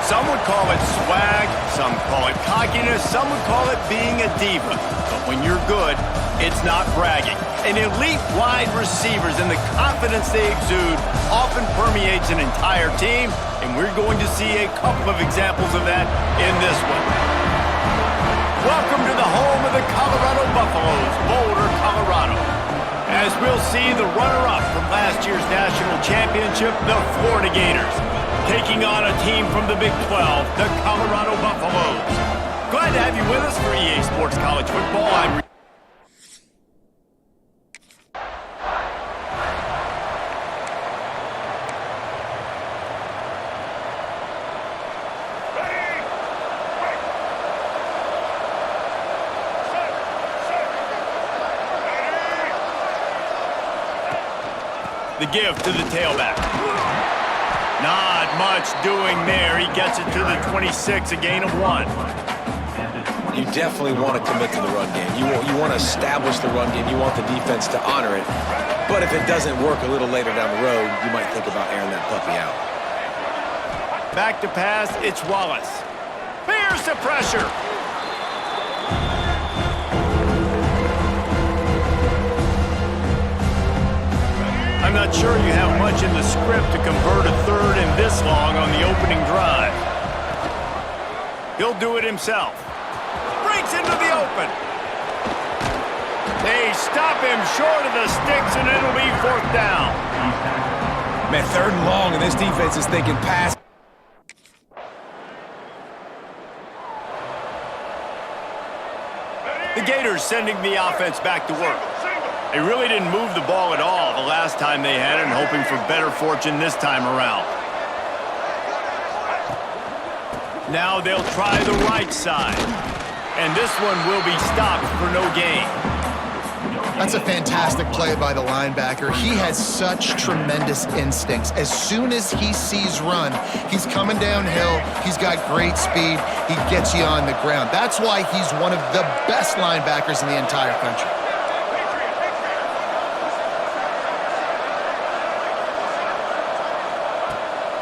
Some would call it swag, some call it cockiness, some would call it being a diva. But when you're good, it's not bragging. And elite wide receivers and the confidence they exude often permeates an entire team, and we're going to see a couple of examples of that in this one. Welcome to the home of the Colorado Buffaloes, Boulder, Colorado. As we'll see the runner-up from last year's national championship, the Florida Gators, taking on a team from the Big 12, the Colorado Buffaloes. Glad to have you with us for EA Sports College Football. The give to the tailback. Not much doing there. He gets it to the 26, a gain of 1. You definitely want to commit to the run game. You want to establish the run game. You want the defense to honor it. But if it doesn't work a little later down the road, you might think about airing that puppy out. Back to pass, it's Wallace. Here's the pressure. I'm not sure you have much in the script to convert a third and this long on the opening drive. He'll do it himself. Breaks into the open. They stop him short of the sticks, and it'll be 4th down. Man, 3rd and long, and this defense is thinking pass. The Gators sending the offense back to work. They really didn't move the ball at all the last time they had it, and hoping for better fortune this time around. Now they'll try the right side. And this one will be stopped for no gain. That's a fantastic play by the linebacker. He has such tremendous instincts. As soon as he sees run, he's coming downhill. He's got great speed. He gets you on the ground. That's why he's one of the best linebackers in the entire country.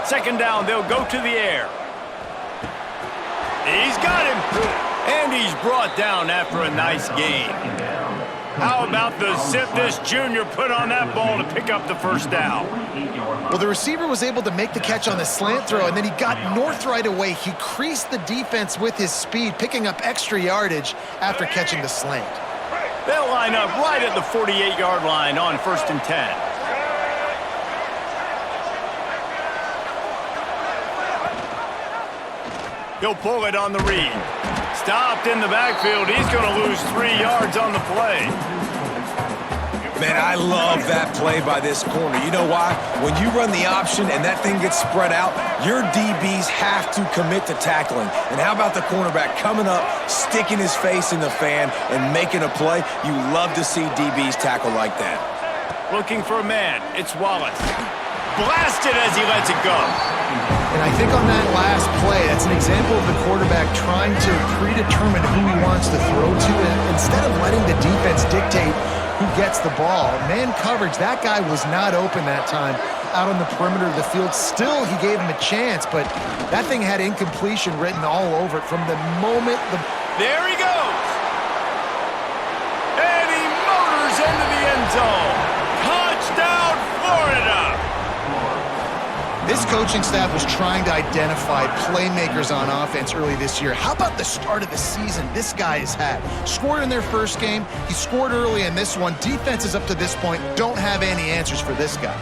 Second down, they'll go to the air. He's got him. And he's brought down after a nice gain. How about the zip this junior put on that ball to pick up the 1st down? Well, the receiver was able to make the catch on the slant throw, and then he got north right away. He creased the defense with his speed, picking up extra yardage after catching the slant. They'll line up right at the 48-yard line on 1st and 10. He'll pull it on the read. Stopped in the backfield. He's going to lose 3 yards on the play. Man, I love that play by this corner. You know why? When you run the option and that thing gets spread out, your DBs have to commit to tackling. And how about the cornerback coming up, sticking his face in the fan, and making a play? You love to see DBs tackle like that. Looking for a man. It's Wallace. Blasted as he lets it go. And I think on that last play, that's an example of the quarterback trying to predetermine who he wants to throw to, and instead of letting the defense dictate who gets the ball. Man coverage, that guy was not open that time out on the perimeter of the field. Still, he gave him a chance, but that thing had incompletion written all over it from the moment the... There he goes! And he motors into the end zone. Touchdown, Florida! This coaching staff was trying to identify playmakers on offense early this year. How about the start of the season this guy has had? Scored in their first game. He scored early in this one. Defenses up to this point don't have any answers for this guy.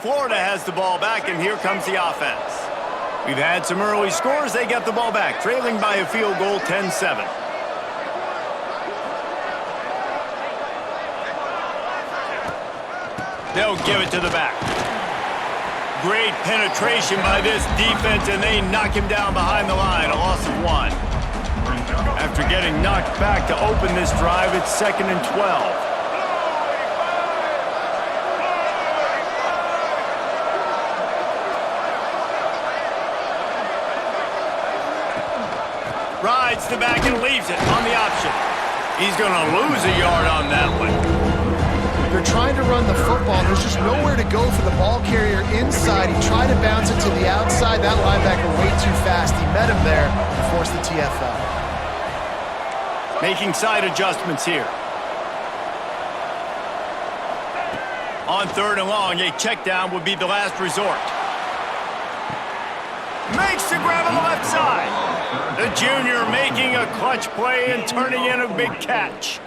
Florida has the ball back, and here comes the offense. We've had some early scores. They get the ball back, trailing by a field goal, 10-7. They'll give it to the back. Great penetration by this defense, and they knock him down behind the line, a loss of 1. After getting knocked back to open this drive, it's 2nd and 12. Rides the back and leaves it on the option. He's going to lose a yard on that one. They're trying to run the football. There's just nowhere to go for the ball carrier inside. He tried to bounce it to the outside. That linebacker way too fast. He met him there and forced the TFL. Making side adjustments here. On 3rd and long, a check down would be the last resort. Makes the grab on the left side. The junior making a clutch play and turning in a big catch.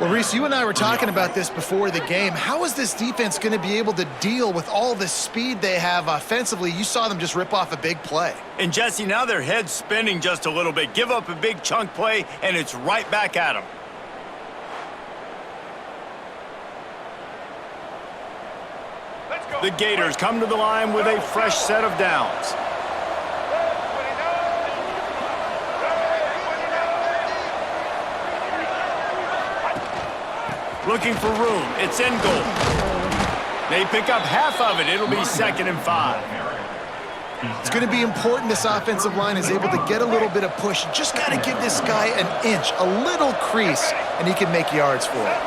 Well, Reese, you and I were talking about this before the game. How is this defense going to be able to deal with all the speed they have offensively? You saw them just rip off a big play. And, Jesse, now their head's spinning just a little bit. Give up a big chunk play, and it's right back at them. The Gators come to the line with a fresh set of downs. Looking for room. It's in goal. They pick up half of it. It'll be 2nd and 5. It's going to be important this offensive line is able to get a little bit of push. Just got to give this guy an inch, a little crease, and he can make yards for it.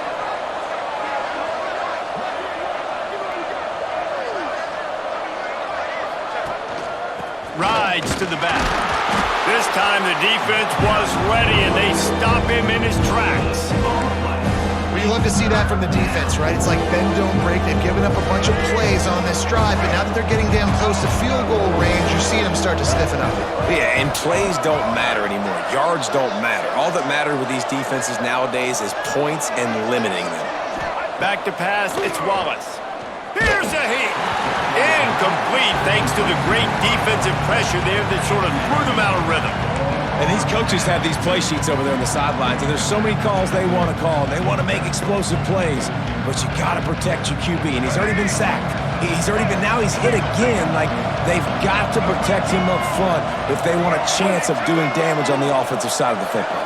Rides to the back. This time the defense was ready, and they stop him in his tracks. Well, you love to see that from the defense, right? It's like bend, don't break. They've given up a bunch of plays on this drive, but now that they're getting damn close to field goal range, you're seeing them start to stiffen up. Yeah, and plays don't matter anymore. Yards don't matter. All that matters with these defenses nowadays is points and limiting them. Back to pass, it's Wallace. Here's a heat. Incomplete thanks to the great defensive pressure there that sort of threw them out of rhythm. And these coaches have these play sheets over there on the sidelines, and there's so many calls they want to call. They want to make explosive plays, but you got to protect your QB, and he's already been sacked. Now he's hit again. Like, they've got to protect him up front if they want a chance of doing damage on the offensive side of the football.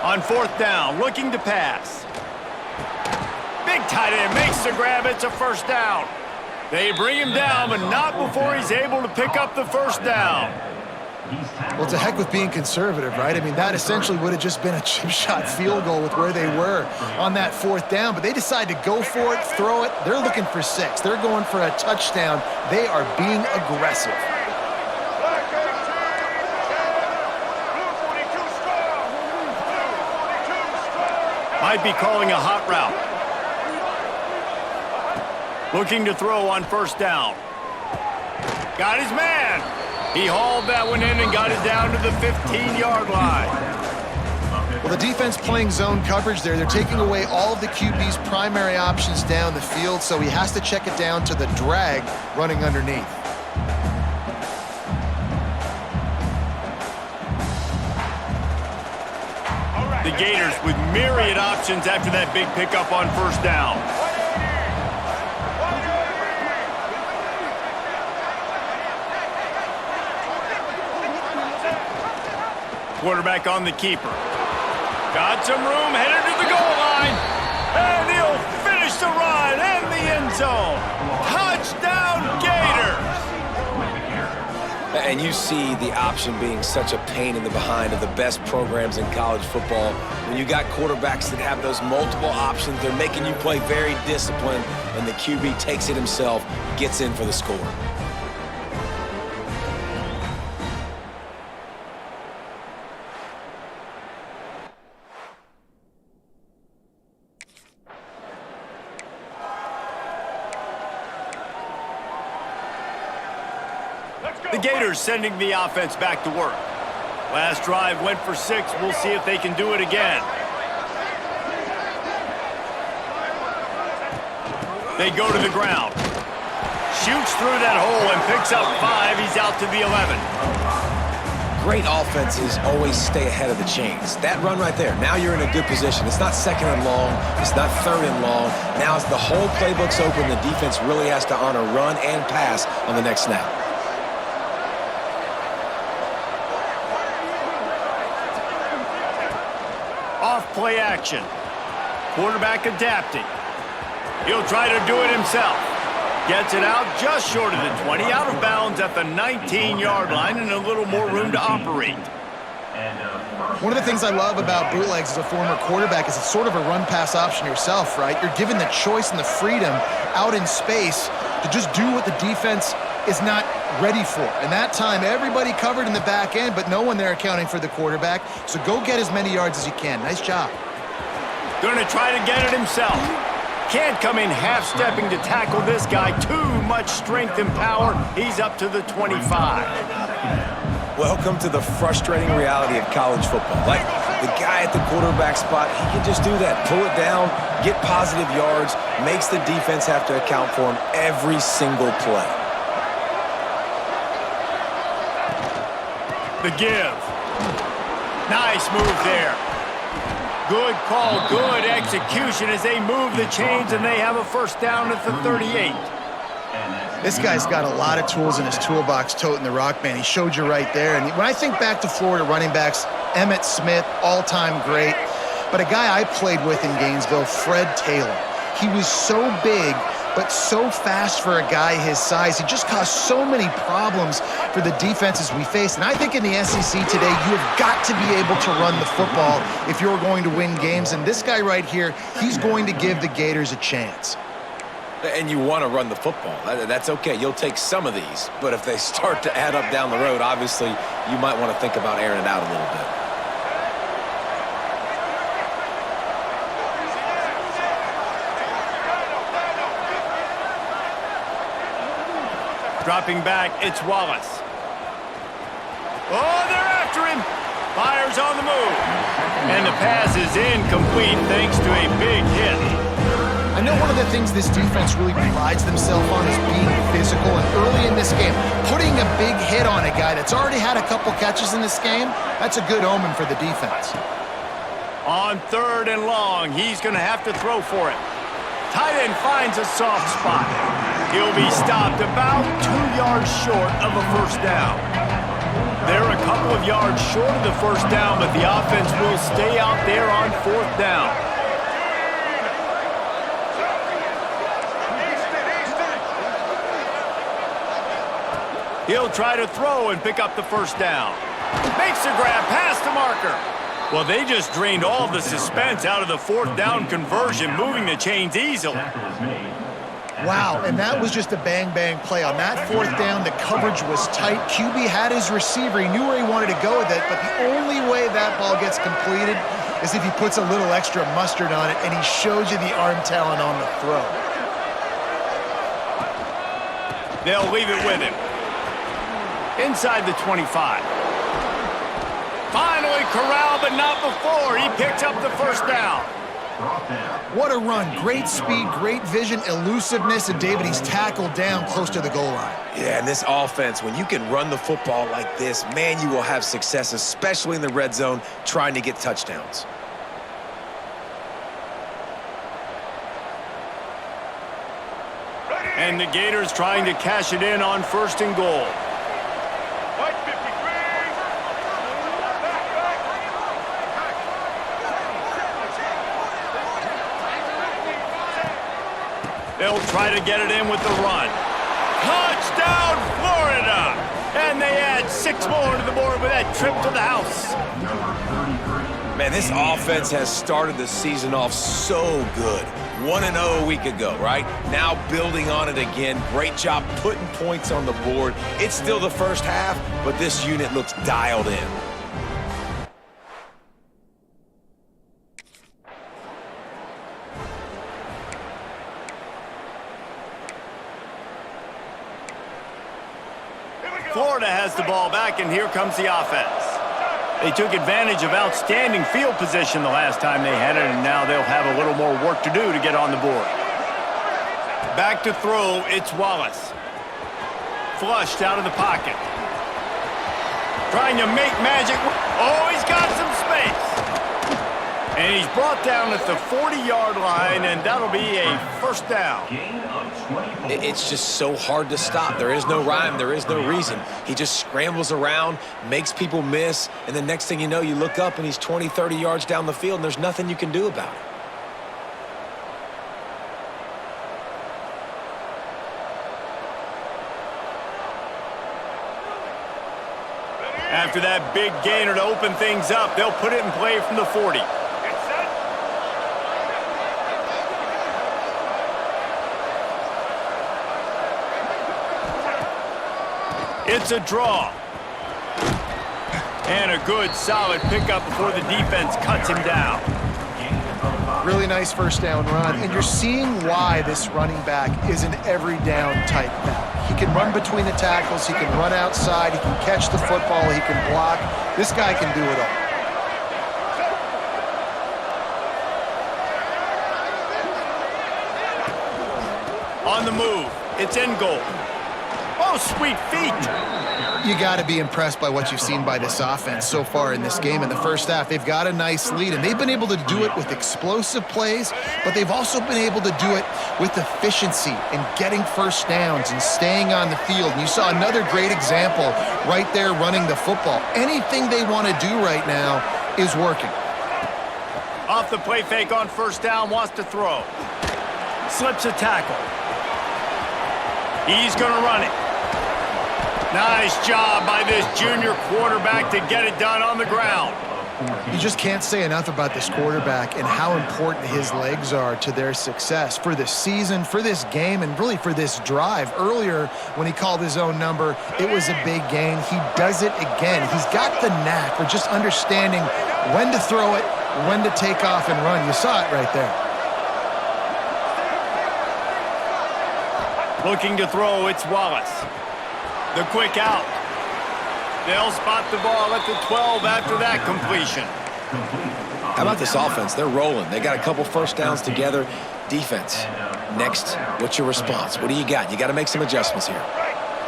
On 4th down, looking to pass. Big tight end makes the grab. It's a 1st down. They bring him down, but not before he's able to pick up the 1st down. Well, to heck with being conservative, right? I mean, that essentially would have just been a chip shot field goal with where they were on that 4th down, but they decide to go for it, throw it. They're looking for 6. They're going for a touchdown. They are being aggressive. Might be calling a hot route. Looking to throw on 1st down. Got his man. He hauled that one in and got it down to the 15-yard line. Well, the defense playing zone coverage there. They're taking away all of the QB's primary options down the field, so he has to check it down to the drag running underneath. The Gators with myriad options after that big pickup on 1st down. Quarterback on the keeper. Got some room, headed to the goal line. And he'll finish the ride in the end zone. Touchdown, Gators! And you see the option being such a pain in the behind of the best programs in college football. When you got quarterbacks that have those multiple options, they're making you play very disciplined, and the QB takes it himself, gets in for the score. The Gators sending the offense back to work. Last drive went for 6. We'll see if they can do it again. They go to the ground. Shoots through that hole and picks up 5. He's out to the 11. Great offenses always stay ahead of the chains. That run right there, now you're in a good position. It's not 2nd and long. It's not 3rd and long. Now as the whole playbook's open, the defense really has to honor run and pass on the next snap. Off-play action. Quarterback adapting. He'll try to do it himself. Gets it out just short of the 20, out of bounds at the 19-yard line, and a little more room to operate. One of the things I love about bootlegs as a former quarterback is it's sort of a run-pass option yourself, right? You're given the choice and the freedom out in space to just do what the defense is not ready for. And that time, everybody covered in the back end, but no one there accounting for the quarterback. So go get as many yards as you can. Nice job. Going to try to get it himself. Can't come in half-stepping to tackle this guy. Too much strength and power. He's up to the 25. Welcome to the frustrating reality of college football. Like, the guy at the quarterback spot, he can just do that. Pull it down, get positive yards, makes the defense have to account for him every single play. The give. Nice move there. Good call, good execution as they move the chains, and they have a first down at the 38. This guy's got a lot of tools in his toolbox toting the rock, man. He showed you right there. And when I think back to Florida running backs, Emmitt Smith, all-time great. But a guy I played with in Gainesville, Fred Taylor. He was so big, but so fast for a guy his size. He just caused so many problems for the defenses we faced. And I think in the SEC today, you have got to be able to run the football if you're going to win games. And this guy right here, he's going to give the Gators a chance. And you want to run the football. That's okay. You'll take some of these. But if they start to add up down the road, obviously, you might want to think about airing it out a little bit. Dropping back, it's Wallace. Oh, they're after him. Fires on the move. And the pass is incomplete thanks to a big hit. I know one of the things this defense really prides themselves on is being physical, and early in this game, putting a big hit on a guy that's already had a couple catches in this game, that's a good omen for the defense. On 3rd and long, he's going to have to throw for it. Tight end finds a soft spot. He'll be stopped about 2 yards short of a first down. They're a couple of yards short of the first down, but the offense will stay out there on 4th down. He'll try to throw and pick up the first down. Makes the grab past the marker. Well, they just drained all the suspense out of the 4th down conversion, moving the chains easily. Wow, and that was just a bang-bang play. On that 4th down, the coverage was tight. QB had his receiver. He knew where he wanted to go with it, but the only way that ball gets completed is if he puts a little extra mustard on it, and he shows you the arm talent on the throw. They'll leave it with him. Inside the 25. Finally corralled, but not before. He picks up the first down. What a run. Great speed, great vision, elusiveness, and David, he's tackled down close to the goal line. Yeah, and this offense, when you can run the football like this, man, you will have success, especially in the red zone, trying to get touchdowns. And the Gators trying to cash it in on 1st and goal. They'll try to get it in with the run. Touchdown, Florida! And they add 6 more to the board with that trip to the house. Man, this offense has started the season off so good. 1-0 a week ago, right? Now building on it again. Great job putting points on the board. It's still the first half, but this unit looks dialed in. Florida has the ball back, and here comes the offense. They took advantage of outstanding field position the last time they had it, and now they'll have a little more work to do to get on the board. Back to throw, it's Wallace. Flushed out of the pocket. Trying to make magic. Oh, he's got some space. And he's brought down at the 40-yard line, and that'll be a first down. It's just so hard to stop. There is no rhyme. There is no reason. He just scrambles around, makes people miss, and the next thing you know, you look up and he's 20, 30 yards down the field, and there's nothing you can do about it. After that big gainer to open things up, they'll put it in play from the 40. It's a draw. And a good, solid pickup before the defense cuts him down. Really nice first down run, and you're seeing why this running back is an every down type back. He can run between the tackles, he can run outside, he can catch the football, he can block. This guy can do it all. On the move, it's in goal. Oh, sweet feet. You got to be impressed by what you've seen by this offense so far in this game. In the first half, they've got a nice lead, and they've been able to do it with explosive plays, but they've also been able to do it with efficiency and getting first downs and staying on the field. And you saw another great example right there running the football. Anything they want to do right now is working. Off the play fake on first down, wants to throw. Slips a tackle. He's going to run it. Nice job by this junior quarterback to get it done on the ground. You just can't say enough about this quarterback and how important his legs are to their success for this season, for this game, and really for this drive. Earlier, when he called his own number, it was a big gain. He does it again. He's got the knack for just understanding when to throw it, when to take off and run. You saw it right there. Looking to throw, it's Wallace. The quick out. They'll spot the ball at the 12 after that completion. How about this offense? They're rolling. They got a couple first downs together. Defense. Next, what's your response? What do you got? You got to make some adjustments here.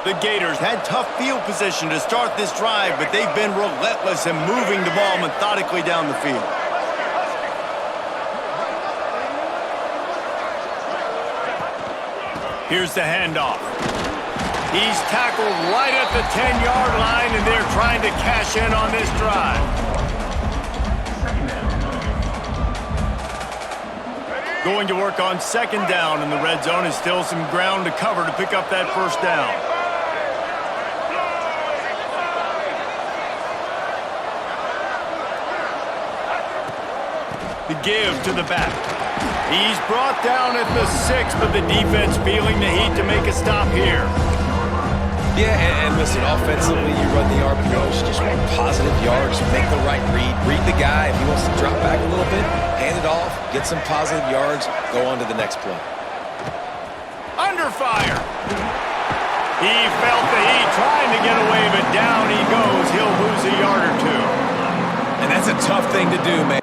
The Gators had tough field position to start this drive, but they've been relentless in moving the ball methodically down the field. Here's the handoff. He's tackled right at the 10-yard line, and they're trying to cash in on this drive. Going to work on second down in the red zone, is still some ground to cover to pick up that first down. The give to the back. He's brought down at the 6, but the defense feeling the heat to make a stop here. Yeah, and listen, offensively, you run the RPOs, just want positive yards, make the right read the guy. If he wants to drop back a little bit, hand it off, get some positive yards, go on to the next play. Under fire. He felt the heat trying to get away, but down he goes. He'll lose a yard or two. And that's a tough thing to do, man.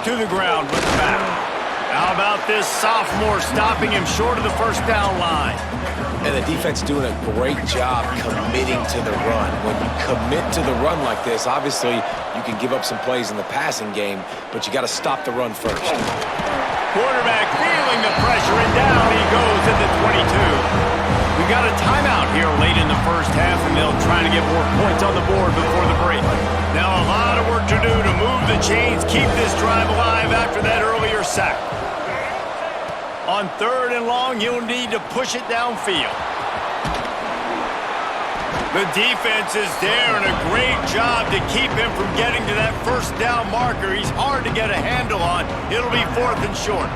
To the ground with the back. How about this sophomore stopping him short of the first down line? And the defense doing a great job committing to the run. When you commit to the run like this, obviously you can give up some plays in the passing game, but you got to stop the run first. Quarterback feeling the pressure, and down he goes at the 22. We got a timeout here late in the first half, and they'll try to get more points on the board before the break. Now a lot of work to do to move the chains, keep this drive alive after that earlier sack. On third and long, you'll need to push it downfield. The defense is there, and a great job to keep him from getting to that first down marker. He's hard to get a handle on. It'll be 4th and short.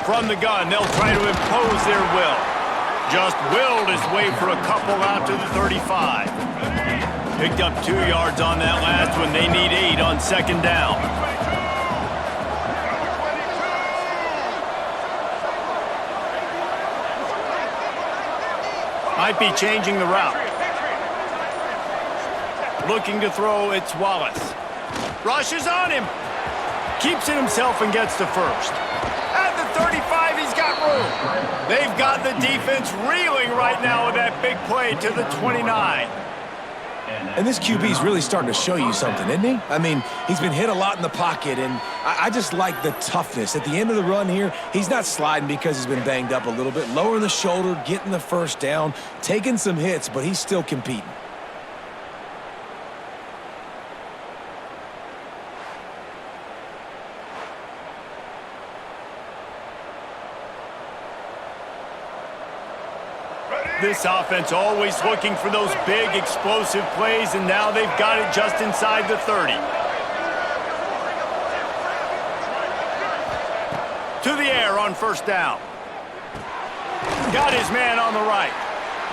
From the gun, they'll try to impose their will. Just willed his way for a couple out to the 35. Picked up 2 yards on that last one. They need 8 on second down. Might be changing the route. Looking to throw, it's Wallace. Rushes on him. Keeps it himself and gets to first. At the 35, he's got room. They've got the defense reeling right now with that big play to the 29. And this QB's really starting to show you something, isn't he? I mean, he's been hit a lot in the pocket, and I just like the toughness. At the end of the run here, he's not sliding because he's been banged up a little bit. Lowering the shoulder, getting the first down, taking some hits, but he's still competing. This offense always looking for those big, explosive plays, and now they've got it just inside the 30. To the air on first down. Got his man on the right.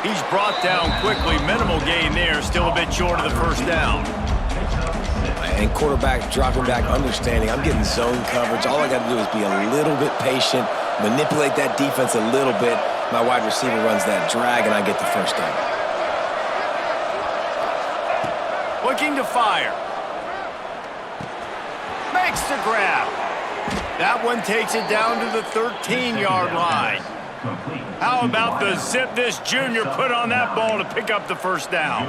He's brought down quickly. Minimal gain there, still a bit short of the first down. And quarterback dropping back, understanding I'm getting zone coverage. All I got to do is be a little bit patient, manipulate that defense a little bit. My wide receiver runs that drag, and I get the first down. Looking to fire. Makes the grab. That one takes it down to the 13-yard line. How about the zip this junior put on that ball to pick up the first down?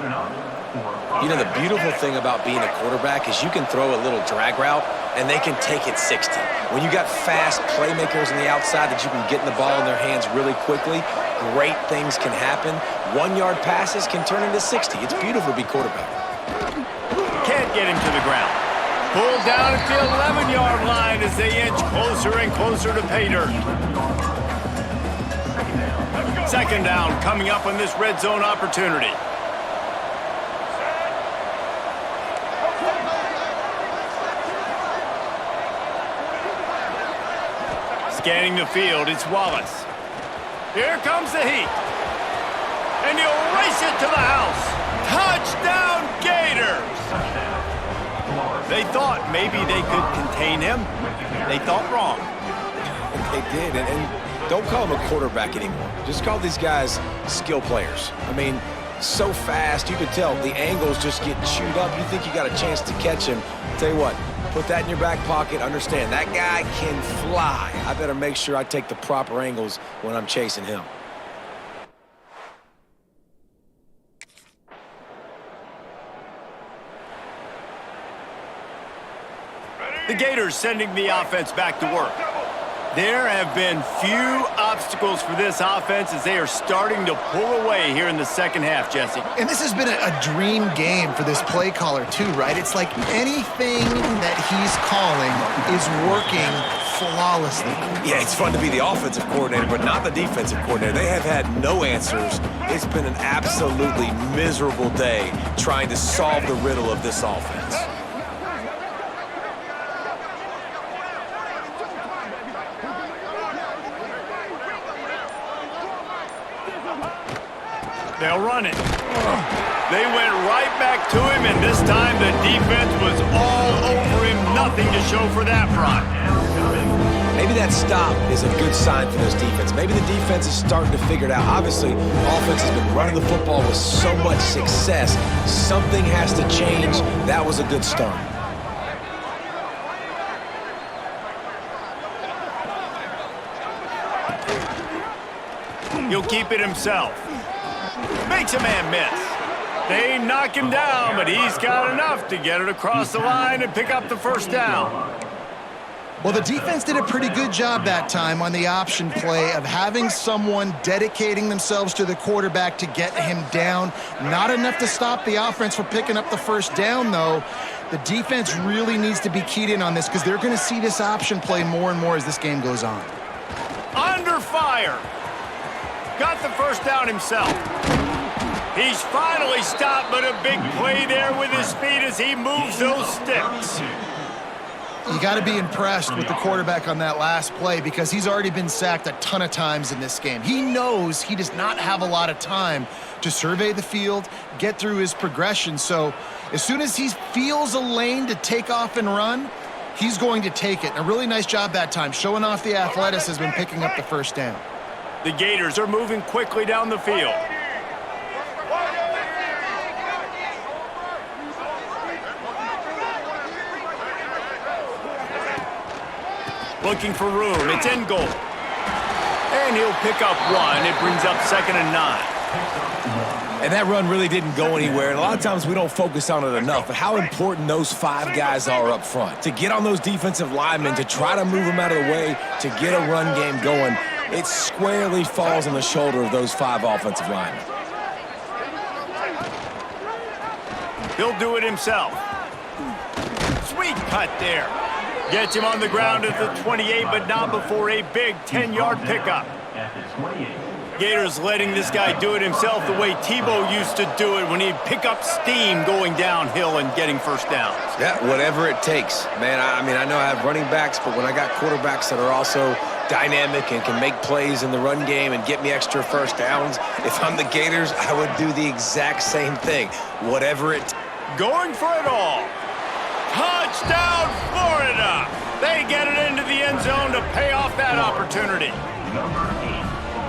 You know, the beautiful thing about being a quarterback is you can throw a little drag route, and they can take it 60. When you got fast playmakers on the outside that you can get the ball in their hands really quickly, great things can happen. 1-yard passes can turn into 60. It's beautiful to be quarterback. Can't get him to the ground. Pulled down at the 11-yard line as they inch closer and closer to pay dirt. Second down coming up on this red zone opportunity. Scanning the field, it's Wallace. Here comes the heat. And he'll race it to the house. Touchdown, Gators! They thought maybe they could contain him. They thought wrong. They did, and don't call him a quarterback anymore. Just call these guys skill players. I mean, so fast, you can tell the angles just get chewed up. You think you got a chance to catch him. Tell you what, put that in your back pocket. Understand, that guy can fly. I better make sure I take the proper angles when I'm chasing him. The Gators sending the offense back to work. There have been few obstacles for this offense as they are starting to pull away here in the second half, Jesse. And this has been a dream game for this play caller too, right? It's like anything that he's calling is working flawlessly. Yeah, it's fun to be the offensive coordinator, but not the defensive coordinator. They have had no answers. It's been an absolutely miserable day trying to solve the riddle of this offense. They'll run it. They went right back to him, and this time the defense was all over him. Nothing to show for that run. Maybe that stop is a good sign for this defense. Maybe the defense is starting to figure it out. Obviously, offense has been running the football with so much success. Something has to change. That was a good start. He'll keep it himself. Makes a man miss. They knock him down, but he's got enough to get it across the line and pick up the first down. Well, the defense did a pretty good job that time on the option play of having someone dedicating themselves to the quarterback to get him down. Not enough to stop the offense from picking up the first down, though. The defense really needs to be keyed in on this because they're going to see this option play more and more as this game goes on. Under fire. Got the first down himself. He's finally stopped, but a big play there with his feet as he moves those sticks. You got to be impressed with the quarterback on that last play because he's already been sacked a ton of times in this game. He knows he does not have a lot of time to survey the field, get through his progression. So as soon as he feels a lane to take off and run, he's going to take it. A really nice job that time, showing off the athleticism and picking up the first down. The Gators are moving quickly down the field. Looking for room. It's in goal. and he'll pick up 1. It brings up 2nd and 9. And that run really didn't go anywhere. And a lot of times we don't focus on it enough, but how important those 5 guys are up front. To get on those defensive linemen, to try to move them out of the way, to get a run game going, it squarely falls on the shoulder of those 5 offensive linemen. He'll do it himself. Sweet cut there. Gets him on the ground at the 28, but not before a big 10-yard pickup. Gators letting this guy do it himself the way Tebow used to do it when he'd pick up steam going downhill and getting first downs. Yeah, whatever it takes. Man, I know I have running backs, but when I got quarterbacks that are also dynamic and can make plays in the run game and get me extra first downs, if I'm the Gators, I would do the exact same thing. Whatever it takes. Going for it all. Touchdown, Florida! They get it into the end zone to pay off that opportunity.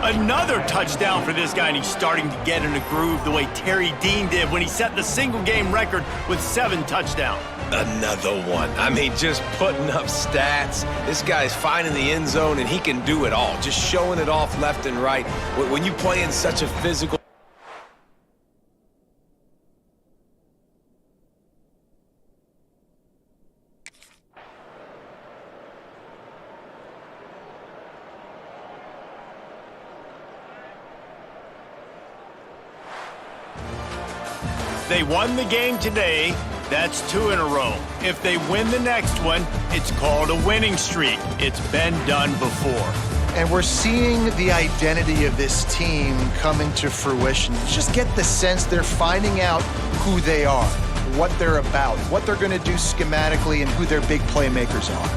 Another touchdown for this guy, and he's starting to get in a groove the way Terry Dean did when he set the single-game record with 7 touchdowns. Another one. Just putting up stats. This guy's finding the end zone, and he can do it all. Just showing it off left and right. When you play in such a physical... They won the game today. That's 2 in a row. If they win the next one, it's called a winning streak. It's been done before. And we're seeing the identity of this team come into fruition. Just get the sense they're finding out who they are, what they're about, what they're going to do schematically, and who their big playmakers are.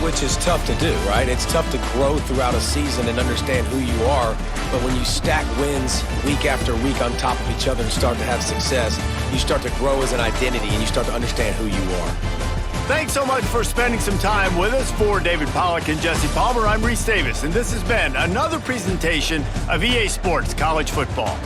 Which is tough to do, right? It's tough to grow throughout a season and understand who you are, but when you stack wins week after week on top of each other and start to have success, you start to grow as an identity and you start to understand who you are. Thanks so much for spending some time with us. For David Pollack and Jesse Palmer, I'm Reese Davis, and this has been another presentation of EA Sports College Football.